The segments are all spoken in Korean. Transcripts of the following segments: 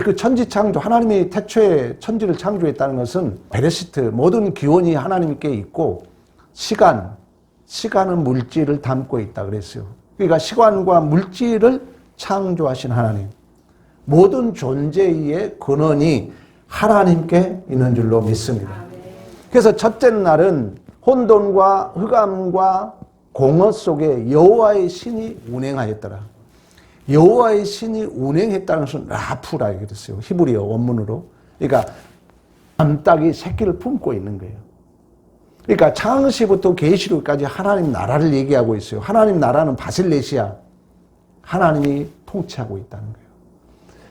그 천지 창조, 하나님이 태초에 천지를 창조했다는 것은 베레시트, 모든 기원이 하나님께 있고 시간은 물질을 담고 있다 그랬어요. 그러니까 시간과 물질을 창조하신 하나님, 모든 존재의 근원이 하나님께 있는 줄로 믿습니다. 그래서 첫째 날은 혼돈과 흑암과 공허 속에 여호와의 신이 운행하였더라. 여호와의 신이 운행했다는 것은 라푸라 이렇게 됐어요. 히브리어 원문으로. 그러니까 암탉이 새끼를 품고 있는 거예요. 그러니까 창세부터 계시록까지 하나님 나라를 얘기하고 있어요. 하나님 나라는 바실레시아, 하나님이 통치하고 있다는 거예요.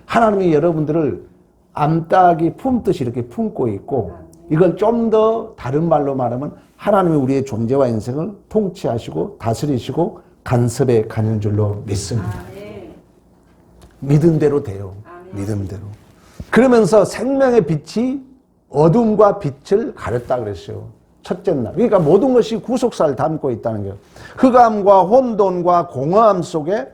하나님이 여러분들을 암탉이 품듯이 이렇게 품고 있고, 이걸 좀 더 다른 말로 말하면 하나님이 우리의 존재와 인생을 통치하시고 다스리시고 간섭해 가는 줄로 믿습니다. 믿은 대로 돼요. 믿은 대로. 그러면서 생명의 빛이 어둠과 빛을 가렸다 그랬어요. 첫째 날. 그러니까 모든 것이 구속사를 담고 있다는 거예요. 흑암과 혼돈과 공허함 속에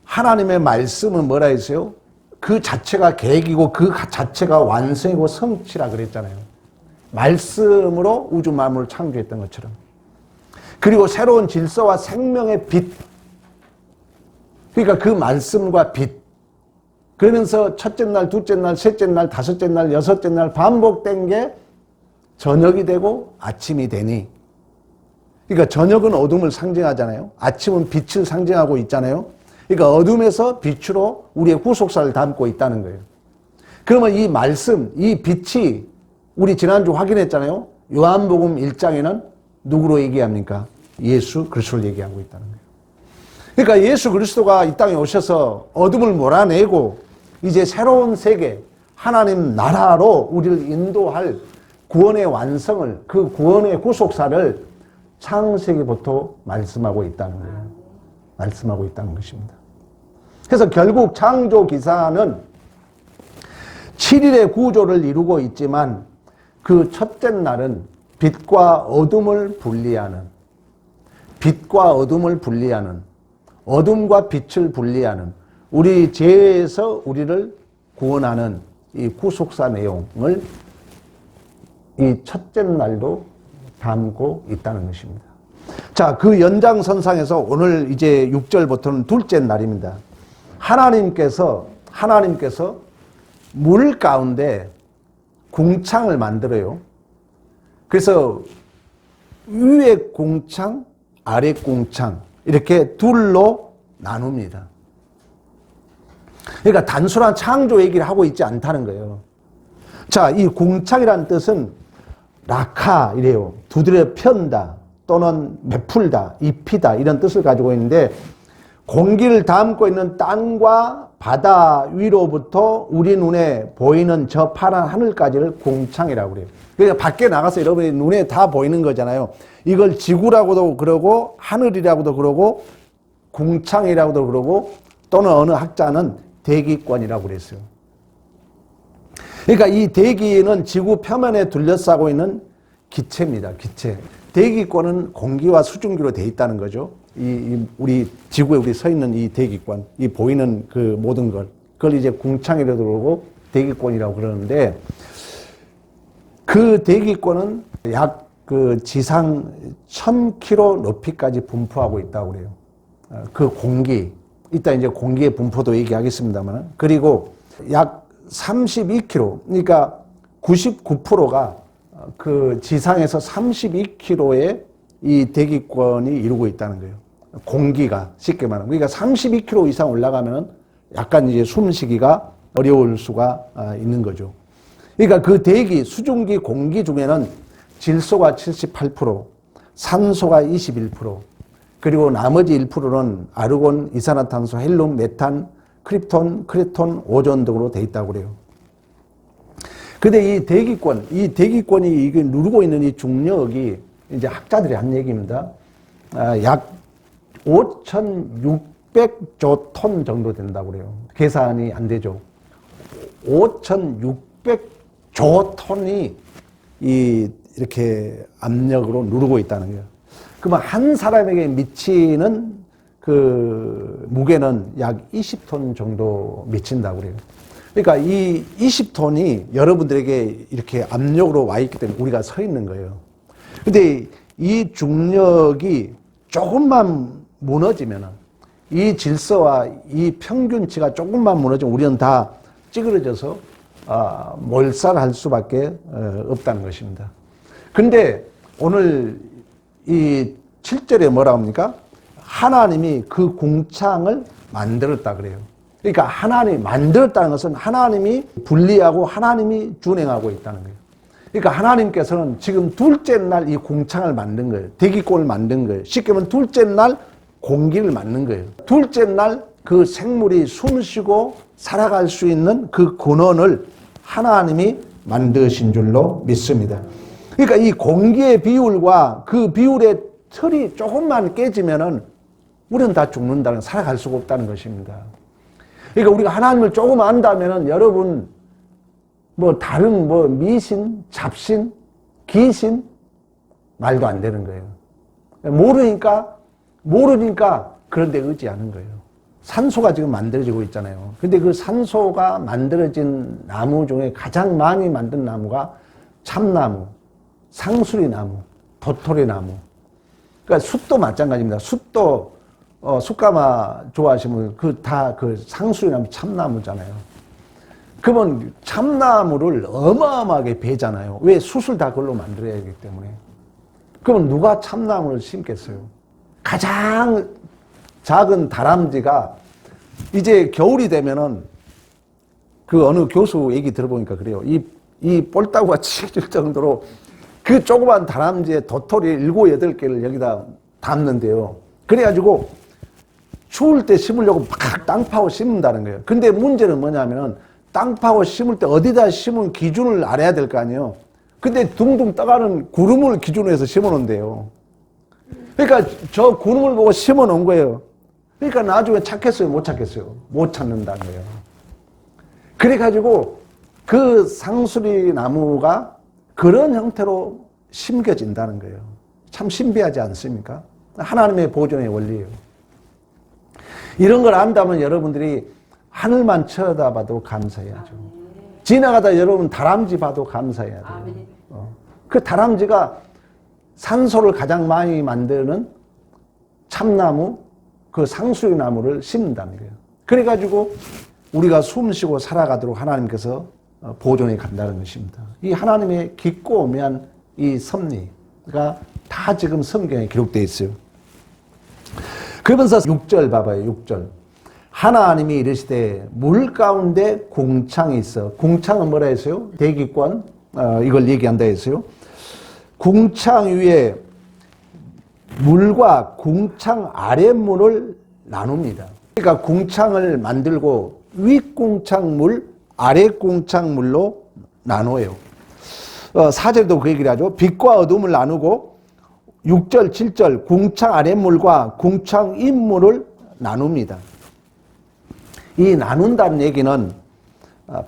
하나님의 말씀은 뭐라 했어요? 그 자체가 계획이고 그 자체가 완성이고 성취라 그랬잖아요. 말씀으로 우주 만물을 창조했던 것처럼. 그리고 새로운 질서와 생명의 빛. 그러니까 그 말씀과 빛. 그러면서 첫째 날, 둘째 날, 셋째 날, 다섯째 날, 여섯째 날 반복된 게 저녁이 되고 아침이 되니. 그러니까 저녁은 어둠을 상징하잖아요. 아침은 빛을 상징하고 있잖아요. 그러니까 어둠에서 빛으로 우리의 구속사를 담고 있다는 거예요. 그러면 이 말씀, 이 빛이 우리 지난주 확인했잖아요. 요한복음 1장에는 누구로 얘기합니까? 예수 그리스도를 얘기하고 있다는 거예요. 그러니까 예수 그리스도가 이 땅에 오셔서 어둠을 몰아내고 이제 새로운 세계, 하나님 나라로 우리를 인도할 구원의 완성을, 그 구원의 구속사를 창세기부터 말씀하고 있다는 거예요. 말씀하고 있다는 것입니다. 그래서 결국 창조 기사는 7일의 구조를 이루고 있지만 그 첫째 날은 빛과 어둠을 분리하는, 빛과 어둠을 분리하는, 어둠과 빛을 분리하는, 우리 죄에서 우리를 구원하는 이 구속사 내용을 이 첫째 날도 담고 있다는 것입니다. 자, 그 연장선상에서 오늘 이제 6절부터는 둘째 날입니다. 하나님께서 물 가운데 궁창을 만들어요. 그래서 위에 궁창, 아래 궁창 이렇게 둘로 나눕니다. 그러니까 단순한 창조 얘기를 하고 있지 않다는 거예요. 자, 이 궁창이라는 뜻은 라카 이래요. 두드려 편다 또는 메풀다, 입히다 이런 뜻을 가지고 있는데, 공기를 담고 있는 땅과 바다 위로부터 우리 눈에 보이는 저 파란 하늘까지를 궁창이라고 그래요. 그러니까 밖에 나가서 여러분의 눈에 다 보이는 거잖아요. 이걸 지구라고도 그러고 하늘이라고도 그러고 궁창이라고도 그러고 또는 어느 학자는 대기권이라고 그랬어요. 그러니까 이 대기는 지구 표면에 둘러싸고 있는 기체입니다. 기체. 대기권은 공기와 수증기로 되어 있다는 거죠. 우리 지구에 우리 서 있는 이 대기권, 이 보이는 그 모든 그걸 이제 궁창이라고 그러고 대기권이라고 그러는데, 그 대기권은 약 그 지상 1000km 높이까지 분포하고 있다고 그래요. 그 공기, 이따 이제 공기의 분포도 얘기하겠습니다만, 그리고 약 32km, 그러니까 99%가 그 지상에서 32km의 이 대기권이 이루고 있다는 거예요. 공기가 쉽게 말하면. 그러니까 32km 이상 올라가면 약간 이제 숨쉬기가 어려울 수가 있는 거죠. 그러니까 그 대기, 수증기 공기 중에는 질소가 78%, 산소가 21%, 그리고 나머지 1%는 아르곤, 이산화탄소, 헬륨, 메탄, 크립톤, 크레톤, 오존 등으로 되어 있다고 그래요. 근데 이 대기권이 이게 누르고 있는 이 중력이 이제 학자들이 한 얘기입니다. 약 5,600조 톤 정도 된다고 그래요. 계산이 안 되죠. 5,600조 톤이 이렇게 압력으로 누르고 있다는 거예요. 그러면 한 사람에게 미치는 그 무게는 약 20톤 정도 미친다고 그래요. 그러니까 이 20톤이 여러분들에게 이렇게 압력으로 와 있기 때문에 우리가 서 있는 거예요. 근데 이 중력이 조금만 무너지면, 이 질서와 이 평균치가 조금만 무너지면 우리는 다 찌그러져서 몰살할 수밖에 없다는 것입니다. 근데 오늘 이 7절에 뭐라 합니까? 하나님이 그 궁창을 만들었다 그래요. 그러니까 하나님이 만들었다는 것은 하나님이 분리하고 하나님이 준행하고 있다는 거예요. 그러니까 하나님께서는 지금 둘째 날 이 궁창을 만든 거예요. 대기권을 만든 거예요. 쉽게 말하면 둘째 날 공기를 만든 거예요. 둘째 날 그 생물이 숨쉬고 살아갈 수 있는 그 근원을 하나님이 만드신 줄로 믿습니다. 그러니까 이 공기의 비율과 그 비율의 틀이 조금만 깨지면은 우리는 다 죽는다는, 살아갈 수가 없다는 것입니다. 그러니까 우리가 하나님을 조금 안다면은 여러분 다른 미신, 잡신, 귀신 말도 안 되는 거예요. 모르니까 그런 데 의지하는 거예요. 산소가 지금 만들어지고 있잖아요. 근데 그 산소가 만들어진 나무 중에 가장 많이 만든 나무가 참나무, 상수리나무, 도토리나무. 그러니까 숯도 마찬가지입니다. 숯도 숯가마 좋아하시면 그 상수리나무, 참나무잖아요. 그러면 참나무를 어마어마하게 베잖아요. 왜? 숯을 다 그걸로 만들어야 하기 때문에. 그러면 누가 참나무를 심겠어요? 가장 작은 다람쥐가 이제 겨울이 되면은 그 어느 교수 얘기 들어보니까 그래요. 이 볼따구가 치질 정도로 그 조그만 다람쥐의 도토리 7, 8개를 여기다 담는데요. 그래가지고 추울 때 심으려고 막 땅 파고 심는다는 거예요. 근데 문제는 뭐냐면은 땅 파고 심을 때 어디다 심은 기준을 알아야 될 거 아니에요. 근데 둥둥 떠가는 구름을 기준으로 해서 심어 놓은대요. 그러니까 저 구름을 보고 심어 놓은 거예요. 그러니까 나중에 찾겠어요? 못 찾겠어요? 못 찾는다는 거예요. 그래가지고 그 상수리 나무가 그런 형태로 심겨진다는 거예요. 참 신비하지 않습니까? 하나님의 보존의 원리예요. 이런 걸 안다면 여러분들이 하늘만 쳐다봐도 감사해야죠. 지나가다 여러분 다람쥐 봐도 감사해야 돼요. 그 다람쥐가 산소를 가장 많이 만드는 참나무, 그 상수리나무를 심는다는 거예요. 그래가지고 우리가 숨쉬고 살아가도록 하나님께서 보존해 간다는 것입니다. 이 하나님의 깊고 오묘한 이 섭리가 다 지금 성경에 기록되어 있어요. 그러면서 6절 봐봐요. 6절. 하나님이 이르시되 물 가운데 궁창이 있어. 궁창은 뭐라 했어요? 대기권, 이걸 얘기한다 했어요. 궁창 위에 물과 궁창 아랫물을 나눕니다. 그러니까 궁창을 만들고 윗궁창물, 아랫궁창물로 나눠요. 4절도 그 얘기를 하죠. 빛과 어둠을 나누고 6절, 7절 궁창 아랫물과 궁창 윗물을 나눕니다. 이 나눈다는 얘기는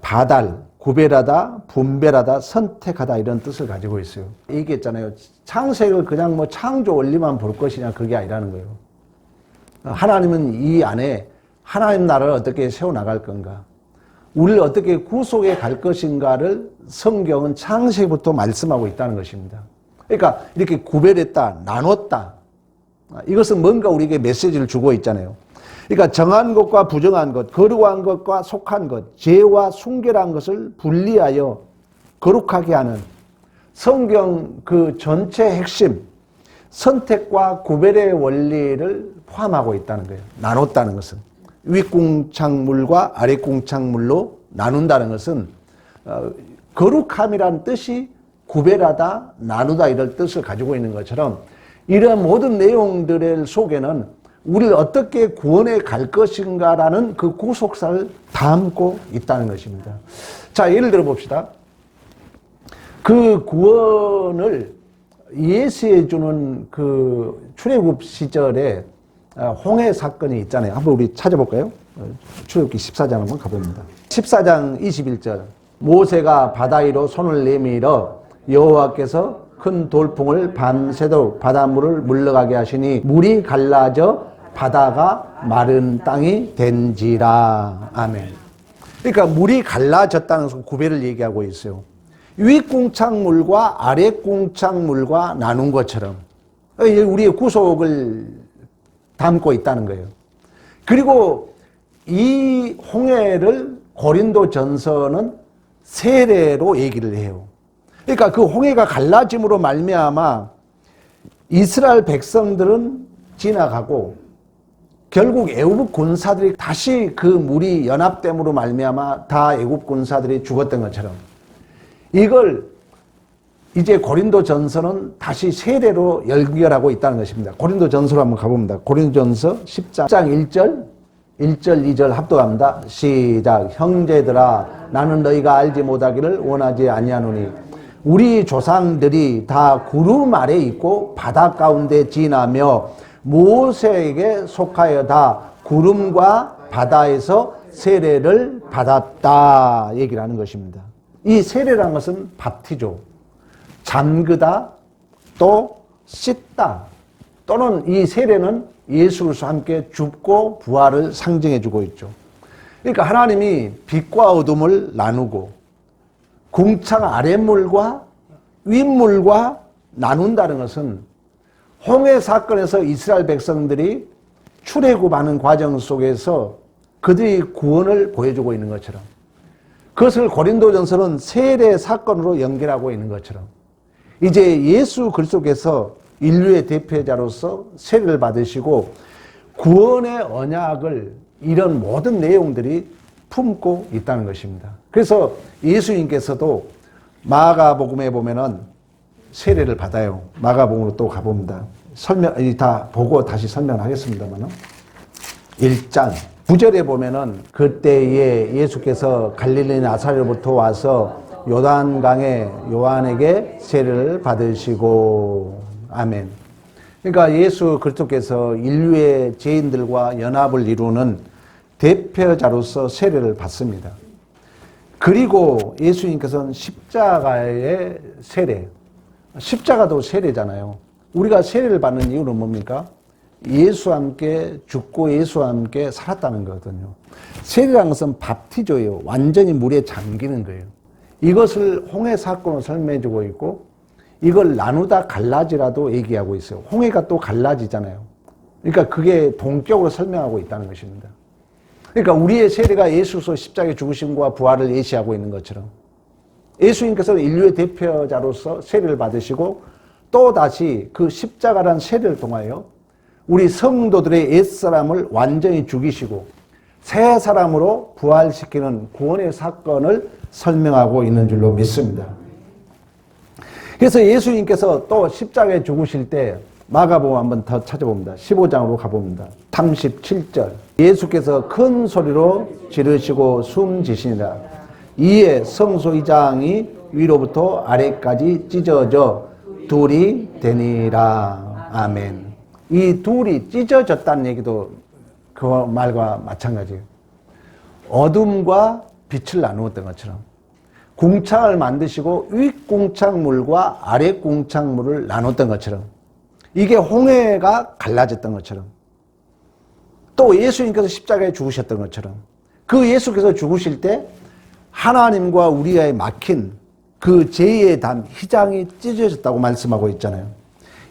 바달, 구별하다, 분별하다, 선택하다 이런 뜻을 가지고 있어요. 얘기했잖아요. 창세기를 그냥 창조 원리만 볼 것이냐 그게 아니라는 거예요. 하나님은 이 안에 하나님 나라를 어떻게 세워나갈 건가, 우리를 어떻게 구속해 갈 것인가를 성경은 창세기부터 말씀하고 있다는 것입니다. 그러니까 이렇게 구별했다, 나눴다. 이것은 뭔가 우리에게 메시지를 주고 있잖아요. 그러니까 정한 것과 부정한 것, 거룩한 것과 속한 것, 죄와 순결한 것을 분리하여 거룩하게 하는 성경 그 전체 핵심, 선택과 구별의 원리를 포함하고 있다는 거예요. 나눴다는 것은. 윗궁창물과 아랫궁창물로 나눈다는 것은 거룩함이란 뜻이 구별하다, 나누다 이런 뜻을 가지고 있는 것처럼 이런 모든 내용들의 속에는 우리를 어떻게 구원해 갈 것인가라는 그 구속사를 담고 있다는 것입니다. 자, 예를 들어 봅시다. 그 구원을 예수해 주는 그 출애굽 시절에 홍해 사건이 있잖아요. 한번 우리 찾아볼까요? 출애굽기 14장 한번 가봅니다. 14장 21절. 모세가 바다 위로 손을 내밀어 여호와께서 큰 돌풍을 밤새도록 바닷물을 물러가게 하시니 물이 갈라져 바다가 마른 땅이 된지라. 아멘. 그러니까 물이 갈라졌다는 구별을 얘기하고 있어요. 윗궁창물과 아랫궁창물과 나눈 것처럼 우리의 구속을 담고 있다는 거예요. 그리고 이 홍해를 고린도전서는 세례로 얘기를 해요. 그러니까 그 홍해가 갈라짐으로 말미암아 이스라엘 백성들은 지나가고 결국 애굽 군사들이 다시 그 물이 연합됨으로 말미암아 다 애굽 군사들이 죽었던 것처럼 이걸 이제 고린도전서는 다시 세례로 연결하고 있다는 것입니다. 고린도전서로 한번 가봅니다. 고린도전서 10장 1절 2절 합독합니다. 시작. 형제들아 나는 너희가 알지 못하기를 원하지 아니하노니 우리 조상들이 다 구름 아래 있고 바다 가운데 지나며 모세에게 속하여 다 구름과 바다에서 세례를 받았다 얘기를 하는 것입니다. 이 세례라는 것은 밥티죠. 잠그다 또 씻다 또는 이 세례는 예수 그리스도와 함께 죽고 부활을 상징해 주고 있죠. 그러니까 하나님이 빛과 어둠을 나누고 궁창 아랫물과 윗물과 나눈다는 것은 홍해 사건에서 이스라엘 백성들이 출애굽하는 과정 속에서 그들이 구원을 보여주고 있는 것처럼 그것을 고린도전서는 세례 사건으로 연결하고 있는 것처럼 이제 예수 그리스도께서 인류의 대표자로서 세례를 받으시고 구원의 언약을 이런 모든 내용들이 품고 있다는 것입니다. 그래서 예수님께서도 마가복음에 보면은 세례를 받아요. 마가복음으로 또 가봅니다. 다 보고 다시 설명하겠습니다만 1장 9절에 보면은 그때에 예수께서 갈릴리 나사렛로부터 와서 요단강에 요한에게 세례를 받으시고 아멘. 그러니까 예수 그리스도께서 인류의 죄인들과 연합을 이루는 대표자로서 세례를 받습니다. 그리고 예수님께서는 십자가의 세례, 십자가도 세례잖아요. 우리가 세례를 받는 이유는 뭡니까? 예수와 함께 죽고 예수와 함께 살았다는 거거든요. 세례라는 것은 밥티조예요. 완전히 물에 잠기는 거예요. 이것을 홍해 사건으로 설명해 주고 있고 이걸 나누다 갈라지라도 얘기하고 있어요. 홍해가 또 갈라지잖아요. 그러니까 그게 동격으로 설명하고 있다는 것입니다. 그러니까 우리의 세례가 예수께서 십자가의 죽으심과 부활을 예시하고 있는 것처럼 예수님께서는 인류의 대표자로서 세례를 받으시고 또 다시 그 십자가라는 세례를 통하여 우리 성도들의 옛사람을 완전히 죽이시고 새 사람으로 부활시키는 구원의 사건을 설명하고 있는 줄로 믿습니다. 그래서 예수님께서 또 십자가에 죽으실 때 마가복음 한번 더 찾아봅니다. 15장으로 가봅니다. 37절 예수께서 큰 소리로 지르시고 숨지시니라. 이에 성소 이장이 위로부터 아래까지 찢어져 둘이 되니라. 아멘. 이 둘이 찢어졌다는 얘기도 그 말과 마찬가지예요. 어둠과 빛을 나누었던 것처럼 궁창을 만드시고 윗궁창물과 아랫궁창물을 나눴던 것처럼 이게 홍해가 갈라졌던 것처럼 또 예수님께서 십자가에 죽으셨던 것처럼 그 예수께서 죽으실 때 하나님과 우리와의 막힌 그 죄의 담, 휘장이 찢어졌다고 말씀하고 있잖아요.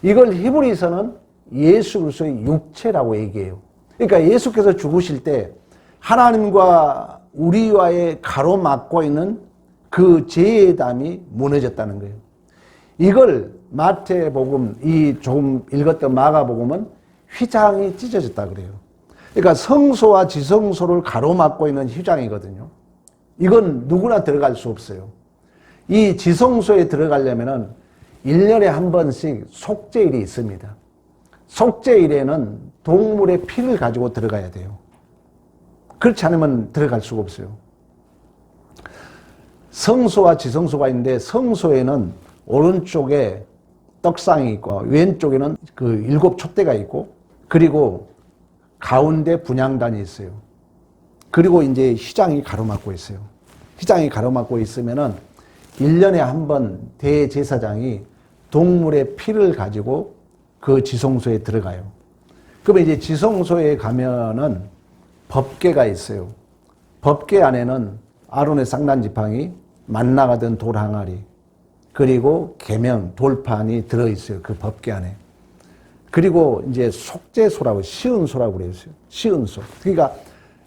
이걸 히브리서는 예수 그리스도의 육체라고 얘기해요. 그러니까 예수께서 죽으실 때 하나님과 우리와의 가로막고 있는 그 죄의 담이 무너졌다는 거예요. 이걸 마태복음, 이 조금 읽었던 마가복음은 휘장이 찢어졌다 그래요. 그러니까 성소와 지성소를 가로막고 있는 휘장이거든요. 이건 누구나 들어갈 수 없어요. 이 지성소에 들어가려면은 1년에 한 번씩 속죄일이 있습니다. 속죄일에는 동물의 피를 가지고 들어가야 돼요. 그렇지 않으면 들어갈 수가 없어요. 성소와 지성소가 있는데 성소에는 오른쪽에 떡상이 있고 왼쪽에는 그 7 촛대가 있고 그리고 가운데 분향단이 있어요. 그리고 이제 휘장이 가로막고 있어요. 휘장이 가로막고 있으면은 1년에 한 번 대제사장이 동물의 피를 가지고 그 지성소에 들어가요. 그러면 이제 지성소에 가면은 법궤가 있어요. 법궤 안에는 아론의 쌍난지팡이, 만나가 든 돌 항아리, 그리고 계명, 돌판이 들어있어요. 그 법궤 안에. 그리고 이제 속죄소라고, 시은소라고 그랬어요. 시은소. 그러니까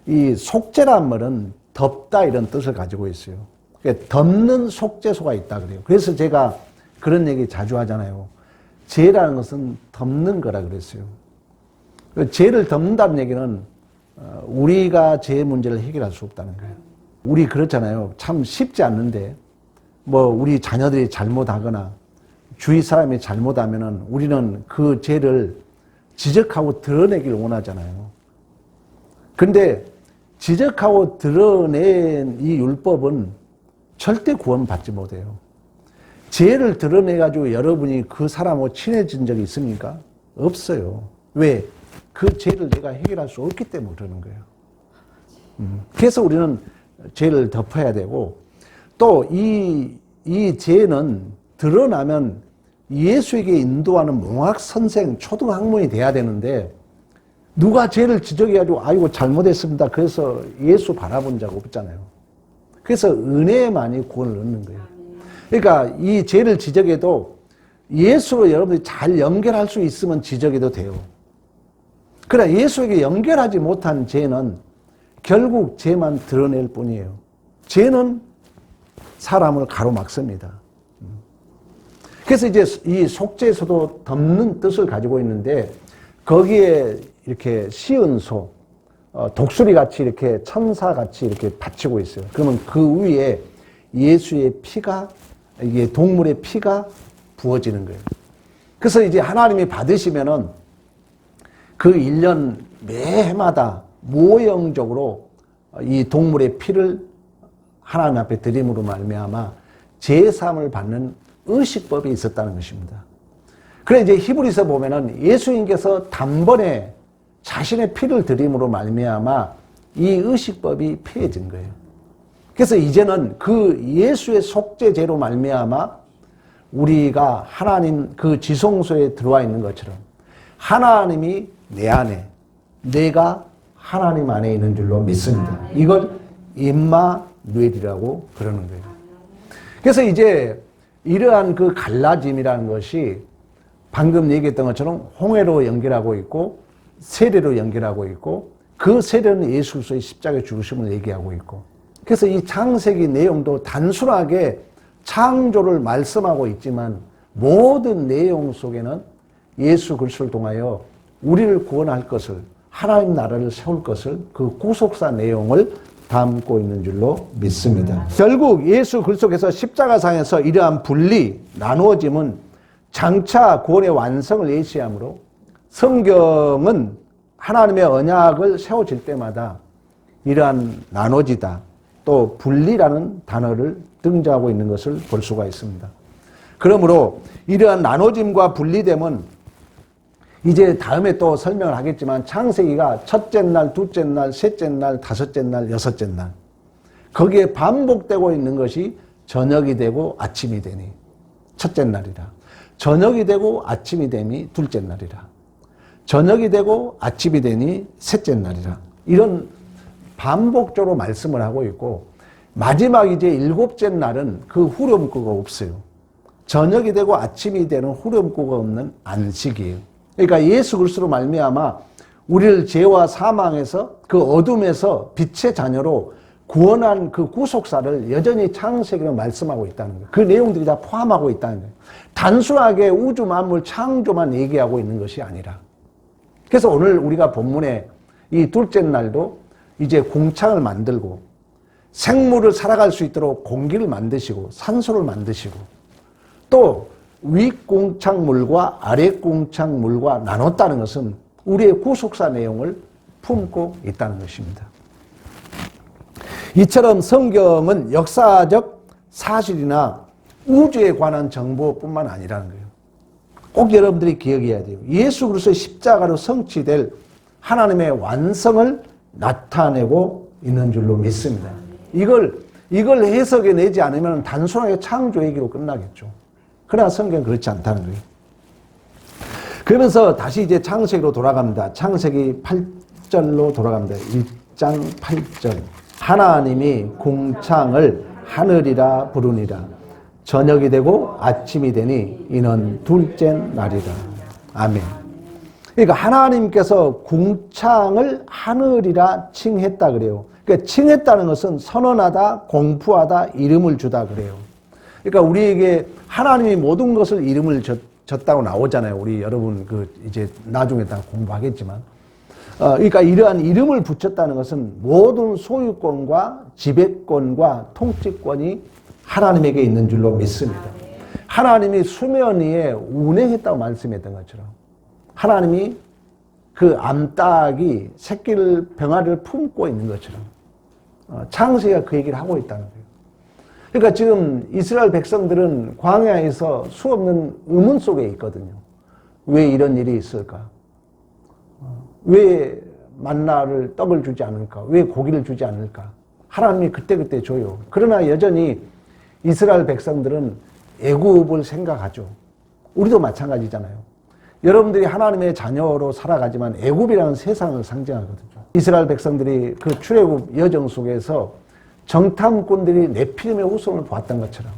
이 속죄란 말은 덮다 이런 뜻을 가지고 있어요. 그러니까 덮는 속죄소가 있다 그래요. 그래서 제가 그런 얘기 자주 하잖아요. 죄라는 것은 덮는 거라 그랬어요. 죄를 덮는다는 얘기는 우리가 죄 문제를 해결할 수 없다는 거예요. 우리 그렇잖아요. 참 쉽지 않는데 뭐 우리 자녀들이 잘못하거나 주위 사람이 잘못하면은 우리는 그 죄를 지적하고 드러내기를 원하잖아요. 근데 지적하고 드러낸 이 율법은 절대 구원받지 못해요. 죄를 드러내가지고 여러분이 그 사람하고 친해진 적이 있습니까? 없어요. 왜? 그 죄를 내가 해결할 수 없기 때문에 그러는 거예요. 그래서 우리는 죄를 덮어야 되고, 또 이 죄는 드러나면 예수에게 인도하는 몽학 선생, 초등학문이 돼야 되는데, 누가 죄를 지적해가지고 아이고 잘못했습니다. 그래서 예수 바라본 적 없잖아요. 그래서 은혜만이 구원을 얻는 거예요. 그러니까 이 죄를 지적해도 예수로 여러분들이 잘 연결할 수 있으면 지적해도 돼요. 그러나 예수에게 연결하지 못한 죄는 결국 죄만 드러낼 뿐이에요. 죄는 사람을 가로막습니다. 그래서 이제 이 속죄소도 덮는 뜻을 가지고 있는데, 거기에 이렇게 시은소, 독수리 같이 이렇게 천사 같이 이렇게 받치고 있어요. 그러면 그 위에 예수의 피가, 이게 동물의 피가 부어지는 거예요. 그래서 이제 하나님이 받으시면은 그 1년 매해마다 모형적으로 이 동물의 피를 하나님 앞에 드림으로 말미암아 제사함을 받는 의식법이 있었다는 것입니다. 그래 이제 히브리서 보면은 예수님께서 단번에 자신의 피를 드림으로 말미암아 이 의식법이 폐해진 거예요. 그래서 이제는 그 예수의 속죄제로 말미암아 우리가 하나님 그 지성소에 들어와 있는 것처럼 하나님이 내 안에, 내가 하나님 안에 있는 줄로 믿습니다. 이걸 임마누엘이라고 그러는 거예요. 그래서 이제 이러한 그 갈라짐이라는 것이 방금 얘기했던 것처럼 홍해로 연결하고 있고 세례로 연결하고 있고, 그 세례는 예수 그리스도의 십자가의 죽으심을 얘기하고 있고, 그래서 이 창세기 내용도 단순하게 창조를 말씀하고 있지만 모든 내용 속에는 예수 그리스도를 통하여 우리를 구원할 것을, 하나님 나라를 세울 것을, 그 구속사 내용을 담고 있는 줄로 믿습니다. 결국 예수 그리스도께서 십자가상에서 이러한 분리, 나누어짐은 장차 구원의 완성을 예시하므로 성경은 하나님의 언약을 세워질 때마다 이러한 나눠지다, 또 분리라는 단어를 등장하고 있는 것을 볼 수가 있습니다. 그러므로 이러한 나눠짐과 분리됨은 이제 다음에 또 설명을 하겠지만 창세기가 첫째 날, 둘째 날, 셋째 날, 다섯째 날, 여섯째 날, 거기에 반복되고 있는 것이 저녁이 되고 아침이 되니 첫째 날이라, 저녁이 되고 아침이 되니 둘째 날이라, 저녁이 되고 아침이 되니 셋째 날이라, 이런 반복적으로 말씀을 하고 있고, 마지막 이제 일곱째 날은 그 후렴구가 없어요. 저녁이 되고 아침이 되는 후렴구가 없는 안식이에요. 그러니까 예수 그리스도로 말미암아 우리를 죄와 사망에서 그 어둠에서 빛의 자녀로 구원한 그 구속사를 여전히 창세기로 말씀하고 있다는 거예요. 그 내용들이 다 포함하고 있다는 거예요. 단순하게 우주 만물 창조만 얘기하고 있는 것이 아니라. 그래서 오늘 우리가 본문에 이 둘째 날도 이제 공창을 만들고 생물을 살아갈 수 있도록 공기를 만드시고 산소를 만드시고, 또 윗공창물과 아랫공창물과 나눴다는 것은 우리의 구속사 내용을 품고 있다는 것입니다. 이처럼 성경은 역사적 사실이나 우주에 관한 정보뿐만 아니라는 거예요. 꼭 여러분들이 기억해야 돼요. 예수 그리스도의 십자가로 성취될 하나님의 완성을 나타내고 있는 줄로 믿습니다. 이걸 해석해내지 않으면 단순하게 창조 얘기로 끝나겠죠. 그러나 성경은 그렇지 않다는 거예요. 그러면서 다시 이제 창세기로 돌아갑니다. 창세기 8절로 돌아갑니다. 1장 8절. 하나님이 궁창을 하늘이라 부르니라. 저녁이 되고 아침이 되니 이는 둘째 날이라. 아멘. 그러니까 하나님께서 궁창을 하늘이라 칭했다 그래요. 그러니까 칭했다는 것은 선언하다, 공부하다, 이름을 주다 그래요. 그러니까 우리에게 하나님이 모든 것을 이름을 줬다고 나오잖아요. 우리 여러분 이제 나중에 다 공부하겠지만. 그러니까 이러한 이름을 붙였다는 것은 모든 소유권과 지배권과 통치권이 하나님에게 있는 줄로 믿습니다. 하나님이 수면 위에 운행했다고 말씀했던 것처럼 하나님이 그 암탉이 새끼를 병아리를 품고 있는 것처럼 창세기가 그 얘기를 하고 있다는 거예요. 그러니까 지금 이스라엘 백성들은 광야에서 수없는 의문 속에 있거든요. 왜 이런 일이 있을까? 왜 만나를 떡을 주지 않을까? 왜 고기를 주지 않을까? 하나님이 그때그때 줘요. 그러나 여전히 이스라엘 백성들은 애굽을 생각하죠. 우리도 마찬가지잖아요. 여러분들이 하나님의 자녀로 살아가지만 애굽이라는 세상을 상징하거든요. 이스라엘 백성들이 그 출애굽 여정 속에서 정탐꾼들이 네피림의 후손을 보았던 것처럼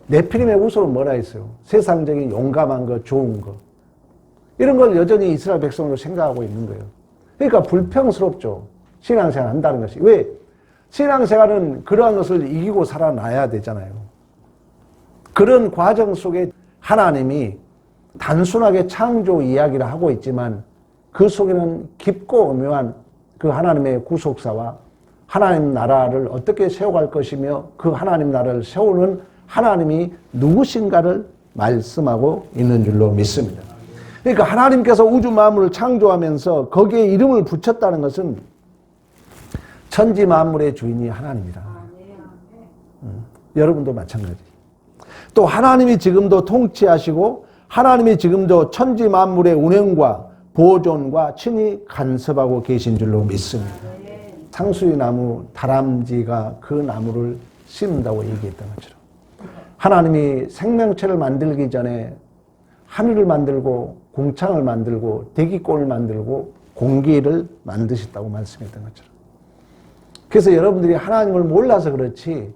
네피림의 후손은 뭐라 했어요? 세상적인 용감한 것, 좋은 것. 이런 걸 여전히 이스라엘 백성으로 생각하고 있는 거예요. 그러니까 불평스럽죠. 신앙생활 한다는 것이. 왜? 신앙생활은 그러한 것을 이기고 살아나야 되잖아요. 그런 과정 속에 하나님이 단순하게 창조 이야기를 하고 있지만 그 속에는 깊고 오묘한 그 하나님의 구속사와 하나님 나라를 어떻게 세워갈 것이며 그 하나님 나라를 세우는 하나님이 누구신가를 말씀하고 있는 줄로 믿습니다. 그러니까 하나님께서 우주 만물을 창조하면서 거기에 이름을 붙였다는 것은 천지 만물의 주인이 하나님이다. 여러분도 마찬가지. 또 하나님이 지금도 통치하시고 하나님이 지금도 천지 만물의 운행과 보존과 친히 간섭하고 계신 줄로 믿습니다. 상수리 나무 다람쥐가 그 나무를 심는다고 얘기했던 것처럼 하나님이 생명체를 만들기 전에 하늘을 만들고 궁창을 만들고 대기권을 만들고 공기를 만드셨다고 말씀했던 것처럼 그래서 여러분들이 하나님을 몰라서 그렇지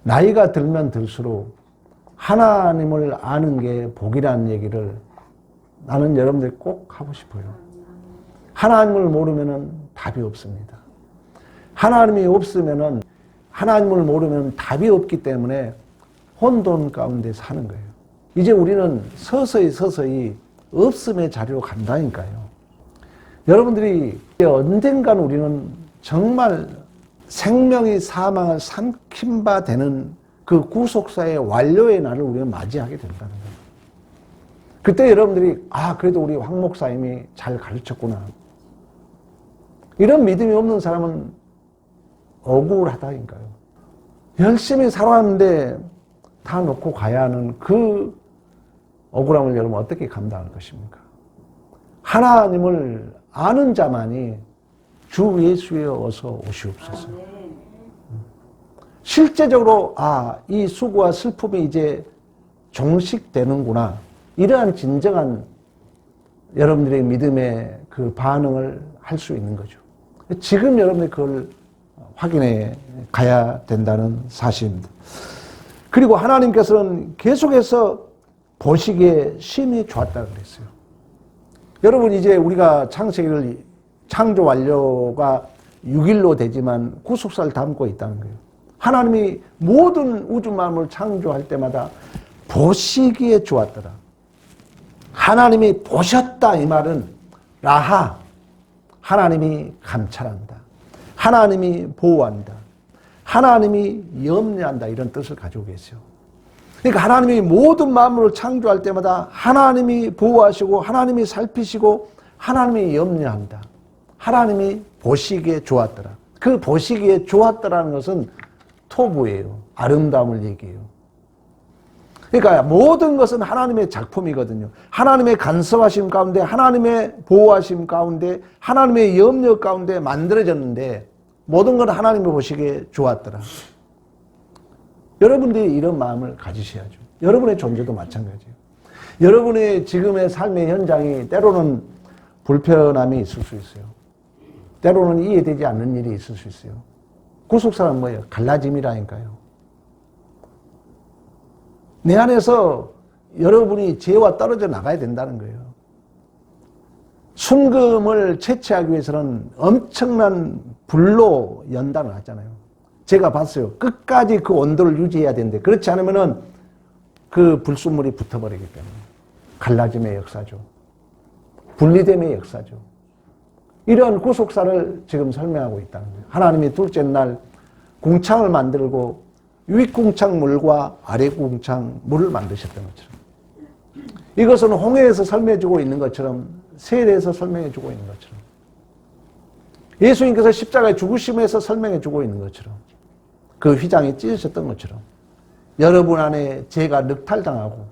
나이가 들면 들수록 하나님을 아는 게 복이라는 얘기를 나는 여러분들 꼭 하고 싶어요. 하나님을 모르면 답이 없습니다. 하나님이 없으면 하나님을 모르면 답이 없기 때문에 혼돈 가운데 사는 거예요. 이제 우리는 서서히 없음의 자리로 간다니까요. 여러분들이 언젠가는 우리는 정말 생명이 사망을 삼킨 바 되는 그 구속사의 완료의 날을 우리는 맞이하게 된다는 거예요. 그때 여러분들이 그래도 우리 황 목사님이 잘 가르쳤구나. 이런 믿음이 없는 사람은 억울하다니까요. 열심히 살아왔는데 다 놓고 가야 하는 그 억울함을 여러분 어떻게 감당할 것입니까? 하나님을 아는 자만이 주 예수에 어서 오시옵소서. 실제적으로 이 수고와 슬픔이 이제 종식되는구나. 이러한 진정한 여러분들의 믿음의 그 반응을 할 수 있는 거죠. 지금 여러분들이 그걸 확인해 가야 된다는 사실입니다. 그리고 하나님께서는 계속해서 보시기에 심히 좋았다고 그랬어요. 여러분 이제 우리가 창세기를 창조 완료가 6일로 되지만 구속사를 담고 있다는 거예요. 하나님이 모든 우주 만물을 창조할 때마다 보시기에 좋았더라. 하나님이 보셨다 이 말은 라하 하나님이 감찰한다. 하나님이 보호한다. 하나님이 염려한다 이런 뜻을 가지고 계세요. 그러니까 하나님이 모든 만물을 창조할 때마다 하나님이 보호하시고 하나님이 살피시고 하나님이 염려한다. 하나님이 보시기에 좋았더라. 그 보시기에 좋았더라는 것은 토부예요. 아름다움을 얘기해요. 그러니까 모든 것은 하나님의 작품이거든요. 하나님의 간섭하심 가운데 하나님의 보호하심 가운데 하나님의 염려 가운데 만들어졌는데 모든 건 하나님이 보시기에 좋았더라. 여러분들이 이런 마음을 가지셔야죠. 여러분의 존재도 마찬가지예요. 여러분의 지금의 삶의 현장이 때로는 불편함이 있을 수 있어요. 때로는 이해되지 않는 일이 있을 수 있어요. 구속사는 뭐예요? 갈라짐이라니까요. 내 안에서 여러분이 죄와 떨어져 나가야 된다는 거예요. 순금을 채취하기 위해서는 엄청난 불로 연단을 하잖아요. 제가 봤어요. 끝까지 그 온도를 유지해야 되는데 그렇지 않으면은 그 불순물이 붙어버리기 때문에 갈라짐의 역사죠. 분리됨의 역사죠. 이런 구속사를 지금 설명하고 있다는 거예요. 하나님이 둘째 날 궁창을 만들고 윗궁창 물과 아래궁창 물을 만드셨던 것처럼 이것은 홍해에서 설명해주고 있는 것처럼 세례에서 설명해주고 있는 것처럼 예수님께서 십자가의 죽으심에서 설명해주고 있는 것처럼 그 휘장이 찢어졌던 것처럼 여러분 안에 죄가 늑탈당하고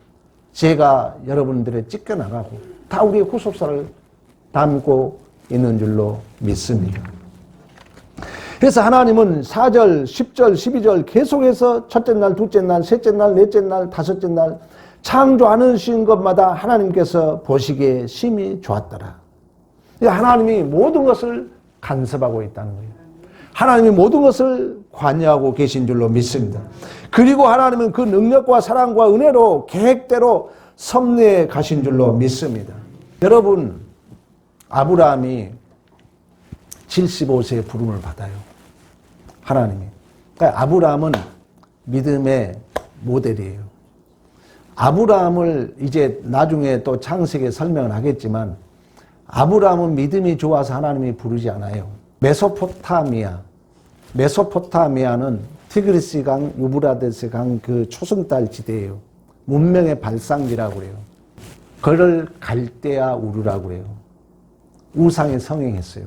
죄가 여러분들의 찢겨나가고 다 우리의 구속사를 담고 있는 줄로 믿습니다. 그래서 하나님은 4절, 10절, 12절 계속해서 첫째 날, 둘째 날, 셋째 날, 넷째 날, 다섯째 날 창조하신 것마다 하나님께서 보시기에 심히 좋았더라. 하나님이 모든 것을 간섭하고 있다는 거예요. 하나님이 모든 것을 관여하고 계신 줄로 믿습니다. 그리고 하나님은 그 능력과 사랑과 은혜로 계획대로 섭리해 가신 줄로 믿습니다. 여러분, 아브라함이 75세의 부름을 받아요. 하나님이. 그러니까 아브라함은 믿음의 모델이에요. 아브라함을 이제 나중에 또 창세기에 설명을 하겠지만 아브라함은 믿음이 좋아서 하나님이 부르지 않아요. 메소포타미아는 티그리스 강, 유브라데스 강 그 초승달 지대예요. 문명의 발상지라고 그래요. 그를 갈대아 우르라고 그래요. 우상에 성행했어요.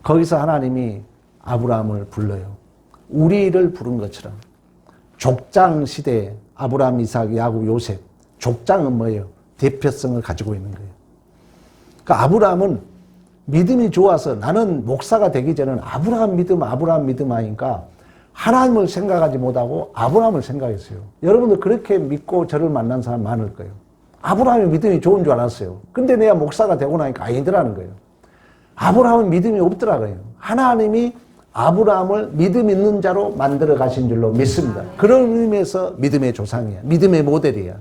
거기서 하나님이 아브라함을 불러요. 우리를 부른 것처럼 족장 시대에 아브라함, 이삭, 야곱, 요셉 족장은 뭐예요? 대표성을 가지고 있는 거예요. 그러니까 아브라함은 믿음이 좋아서 나는 목사가 되기 전에는 아브라함 믿음 하니까 하나님을 생각하지 못하고 아브라함을 생각했어요. 여러분도 그렇게 믿고 저를 만난 사람 많을 거예요. 아브라함이 믿음이 좋은 줄 알았어요. 근데 내가 목사가 되고 나니까 아니더라는 거예요. 아브라함은 믿음이 없더라고요. 하나님이 아브라함을 믿음 있는 자로 만들어 가신 줄로 믿습니다. 그런 의미에서 믿음의 조상이야. 믿음의 모델이야.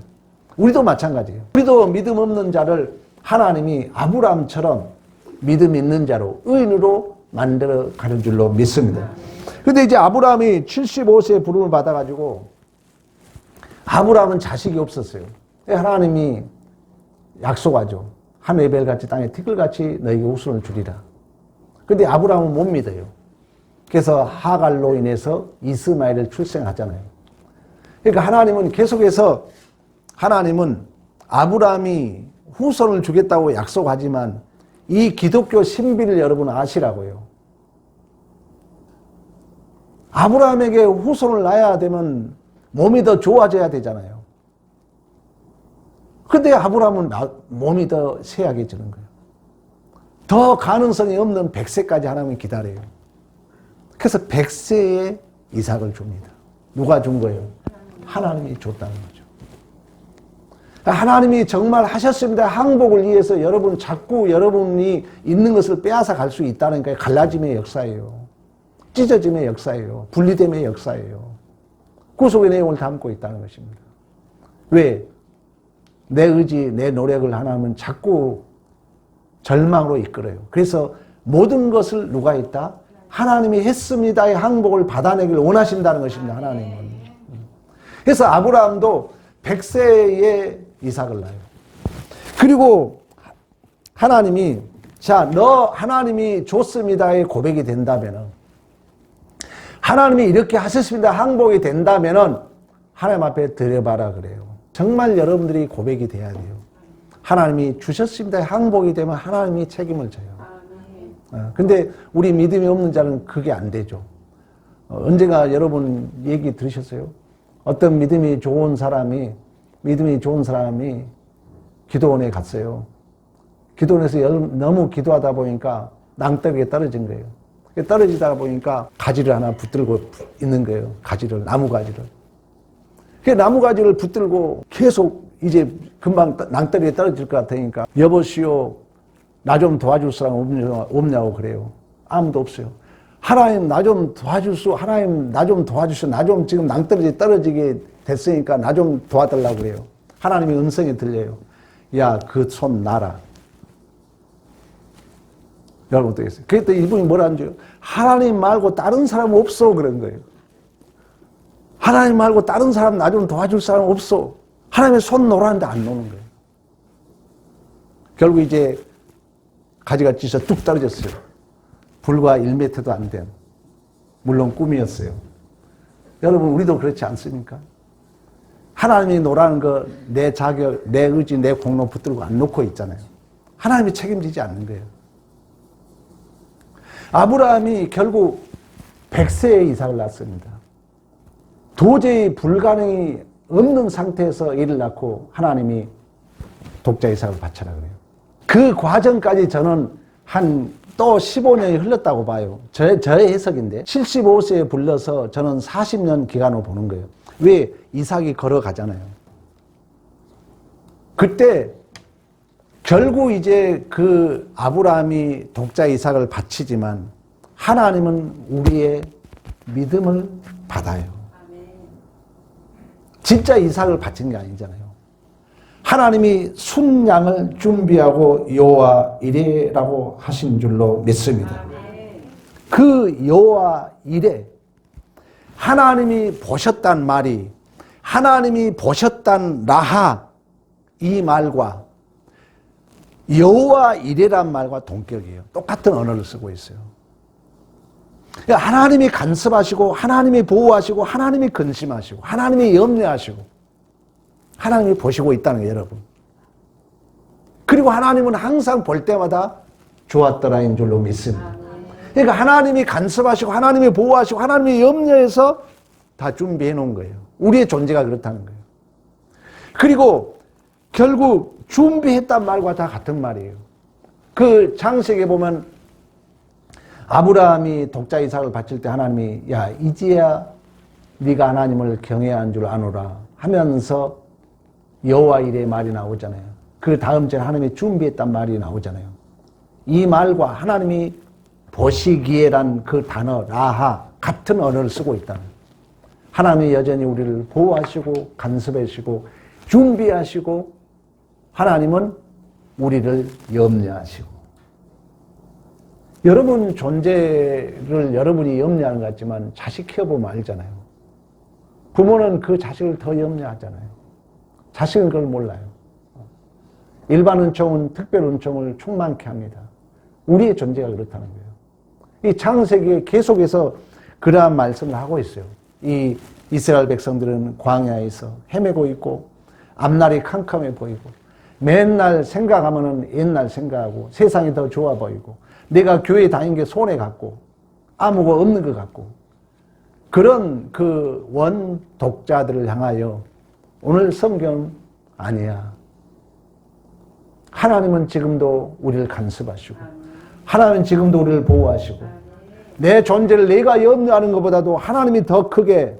우리도 마찬가지예요. 우리도 믿음 없는 자를 하나님이 아브라함처럼 믿음 있는 자로 의인으로 만들어 가는 줄로 믿습니다. 근데 이제 아브라함이 75세에 부름을 받아가지고 아브라함은 자식이 없었어요. 하나님이 약속하죠. 하늘별같이 땅에 티끌같이 너에게 후손을 주리라. 근데 아브라함은 못 믿어요. 그래서 하갈로 인해서 이스마엘을 출생하잖아요. 그러니까 하나님은 계속해서 하나님은 아브라함이 후손을 주겠다고 약속하지만 이 기독교 신비를 여러분 아시라고요. 아브라함에게 후손을 낳아야 되면 몸이 더 좋아져야 되잖아요. 근데 아브라함은 몸이 더 쇠약해지는 거예요. 더 가능성이 없는 100세까지 하나님이 기다려요. 그래서 100세에 이삭을 줍니다. 누가 준 거예요? 하나님이 줬다는 거죠. 하나님이 정말 하셨습니다. 항복을 위해서 여러분 자꾸 여러분이 있는 것을 빼앗아 갈 수 있다는 게 갈라짐의 역사예요. 찢어짐의 역사예요. 분리됨의 역사예요. 구속의 내용을 담고 있다는 것입니다. 왜? 내 의지, 내 노력을 하나님은 자꾸 절망으로 이끌어요. 그래서 모든 것을 누가 있다? 하나님이 했습니다의 항복을 받아내길 원하신다는 것입니다. 하나님은. 그래서 아브라함도 100세에 이삭을 낳아요. 그리고 하나님이 너 하나님이 줬습니다의 고백이 된다면은 하나님이 이렇게 하셨습니다 항복이 된다면은 하나님 앞에 드려봐라 그래요. 정말 여러분들이 고백이 돼야 돼요. 하나님이 주셨습니다 항복이 되면 하나님이 책임을 져요. 근데 우리 믿음이 없는 자는 그게 안 되죠. 언젠가 여러분 얘기 들으셨어요? 어떤 믿음이 좋은 사람이 기도원에 갔어요. 기도원에서 너무 기도하다 보니까 낭떠러지에 떨어진 거예요. 떨어지다 보니까 가지를 하나 붙들고 있는 거예요. 나무 가지를. 그 나무 가지를 붙들고 계속 이제 금방 낭떠러지에 떨어질 것 같으니까 여보시오, 나 좀 도와줄 사람 없냐고 그래요. 아무도 없어요. 하나님 나 좀 도와주소. 하나님 나 좀 도와주소. 나 좀 지금 낭떠러지 떨어지게 됐으니까 나 좀 도와달라고 그래요. 하나님의 음성이 들려요. 야, 그 손 놔라. 여러분 어떻겠어요? 그랬더니 이분이 뭐라는 줄? 하나님 말고 다른 사람 없어. 그런 거예요. 하나님 말고 다른 사람 나 좀 도와줄 사람 없어. 하나님의 손 놓으라는데 안 놓는 거예요. 결국 이제 가지가 찢어 뚝 떨어졌어요. 불과 1m도 안 된. 물론 꿈이었어요. 여러분 우리도 그렇지 않습니까? 하나님이 놓으라는 거 내 자격, 내 의지, 내 공로 붙들고 안 놓고 있잖아요. 하나님이 책임지지 않는 거예요. 아브라함이 결국 100세에 이삭을 낳습니다. 도저히 불가능이 없는 상태에서 애를 낳고 하나님이 독자 이삭을 바쳐라 그래요. 그 과정까지 저는 한 또 15년이 흘렀다고 봐요. 저의 해석인데 75세에 불러서 저는 40년 기간으로 보는 거예요. 왜? 이삭이 걸어가잖아요. 그때 결국 이제 그 아브라함이 독자 이삭을 바치지만 하나님은 우리의 믿음을 받아요. 진짜 이삭을 바친 게 아니잖아요. 하나님이 순양을 준비하고 여호와 이레라고 하신 줄로 믿습니다. 그 여호와 이레, 하나님이 보셨단 말이, 하나님이 보셨단 라하, 이 말과 여호와 이레란 말과 동격이에요. 똑같은 언어를 쓰고 있어요. 하나님이 간섭하시고 하나님이 보호하시고 하나님이 근심하시고 하나님이 염려하시고 하나님이 보시고 있다는 거예요, 여러분. 그리고 하나님은 항상 볼 때마다 좋았더라인 줄로 믿습니다. 그러니까 하나님이 간섭하시고 하나님이 보호하시고 하나님이 염려해서 다 준비해 놓은 거예요. 우리의 존재가 그렇다는 거예요. 그리고 결국 준비했단 말과 다 같은 말이에요. 그 창세기에 보면 아브라함이 독자 이삭을 바칠 때 하나님이 야 이제야 네가 하나님을 경외해야 한 줄 아노라 하면서 여호와 이레의 말이 나오잖아요. 그 다음 절에 하나님이 준비했단 말이 나오잖아요. 이 말과 하나님이 보시기에란 그 단어 라하 같은 언어를 쓰고 있다는 거예요. 하나님이 여전히 우리를 보호하시고 간섭하시고 준비하시고 하나님은 우리를 염려하시고 여러분 존재를 여러분이 염려하는 것 같지만 자식 키워보면 알잖아요. 부모는 그 자식을 더 염려하잖아요. 자식은 그걸 몰라요. 일반 은총은 특별 은총을 충만케 합니다. 우리의 존재가 그렇다는 거예요. 이 창세기에 계속해서 그러한 말씀을 하고 있어요. 이 이스라엘 백성들은 광야에서 헤매고 있고 앞날이 캄캄해 보이고 맨날 생각하면은 옛날 생각하고 세상이 더 좋아 보이고 내가 교회 다닌 게 손해 같고 아무거 없는 것 같고 그런 그 원독자들을 향하여 오늘 성경은 아니야. 하나님은 지금도 우리를 간섭하시고 하나님은 지금도 우리를 보호하시고 내 존재를 내가 염려하는 것보다도 하나님이 더 크게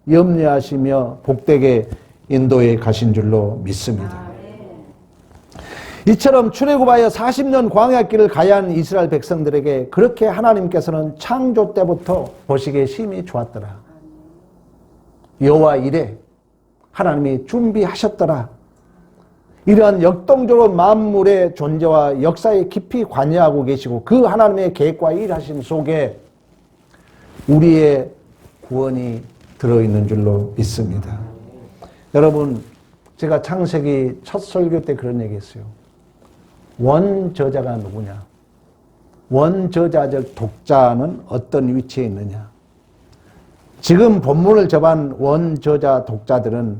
염려하시며 복되게 인도해 가신 줄로 믿습니다. 이처럼 출애굽하여 40년 광야길을 가야 한 이스라엘 백성들에게 그렇게 하나님께서는 창조 때부터 보시기에 심히 좋았더라. 여호와 이레 하나님이 준비하셨더라. 이러한 역동적으로 만물의 존재와 역사에 깊이 관여하고 계시고 그 하나님의 계획과 일하심 속에 우리의 구원이 들어있는 줄로 믿습니다. 여러분 제가 창세기 첫 설교 때 그런 얘기 했어요. 원저자가 누구냐? 원저자적 독자는 어떤 위치에 있느냐? 지금 본문을 접한 원저자 독자들은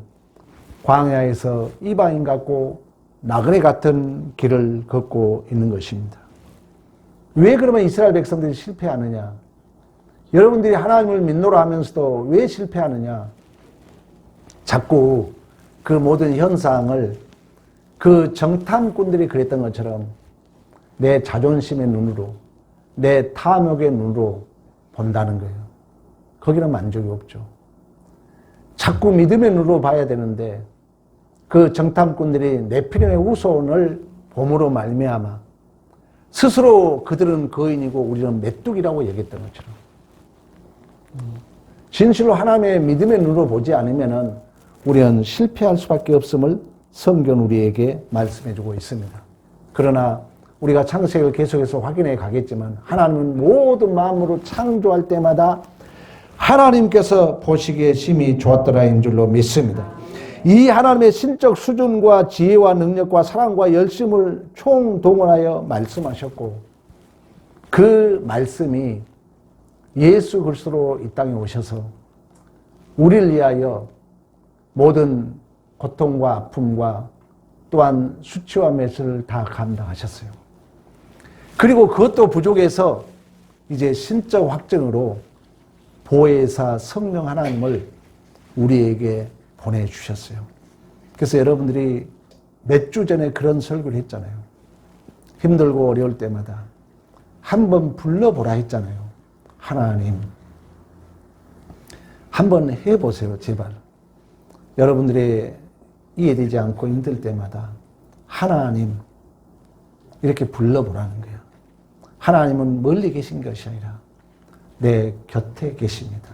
광야에서 이방인 같고 나그네 같은 길을 걷고 있는 것입니다. 왜 그러면 이스라엘 백성들이 실패하느냐? 여러분들이 하나님을 믿노라 하면서도 왜 실패하느냐? 자꾸 그 모든 현상을 그 정탐꾼들이 그랬던 것처럼 내 자존심의 눈으로 내 탐욕의 눈으로 본다는 거예요. 거기는 만족이 없죠. 자꾸 믿음의 눈으로 봐야 되는데 그 정탐꾼들이 네피림의 후손을 봄으로 말미암아 스스로 그들은 거인이고 우리는 메뚜기라고 얘기했던 것처럼. 진실로 하나님의 믿음의 눈으로 보지 않으면 우리는 실패할 수밖에 없음을 성경 우리에게 말씀해주고 있습니다. 그러나 우리가 창세기를 계속해서 확인해 가겠지만 하나님은 모든 마음으로 창조할 때마다 하나님께서 보시기에 심히 좋았더라인 줄로 믿습니다. 이 하나님의 신적 수준과 지혜와 능력과 사랑과 열심을 총동원하여 말씀하셨고 그 말씀이 예수 그리스도로 이 땅에 오셔서 우리를 위하여 모든 고통과 아픔과 또한 수치와 매스를 다 감당하셨어요. 그리고 그것도 부족해서 이제 신적 확증으로 보혜사 성령 하나님을 우리에게 보내주셨어요. 그래서 여러분들이 몇 주 전에 그런 설교를 했잖아요. 힘들고 어려울 때마다 한번 불러보라 했잖아요. 하나님. 한번 해보세요, 제발. 여러분들이 이해되지 않고 힘들 때마다 하나님 이렇게 불러보라는 거예요. 하나님은 멀리 계신 것이 아니라 내 곁에 계십니다.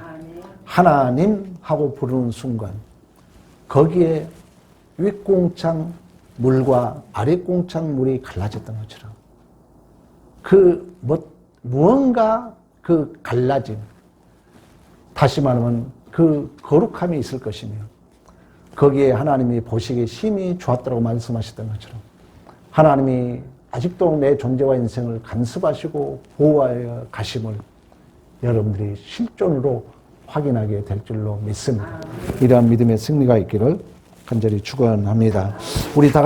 하나님 하고 부르는 순간 거기에 윗공창 물과 아랫공창 물이 갈라졌던 것처럼 무언가 그 갈라짐, 다시 말하면 그 거룩함이 있을 것이며 거기에 하나님이 보시기에 심히 좋았다고 말씀하셨던 것처럼 하나님이 아직도 내 존재와 인생을 간섭하시고 보호하여 가심을 여러분들이 실존으로 확인하게 될 줄로 믿습니다. 이러한 믿음의 승리가 있기를 간절히 축원합니다. 우리 다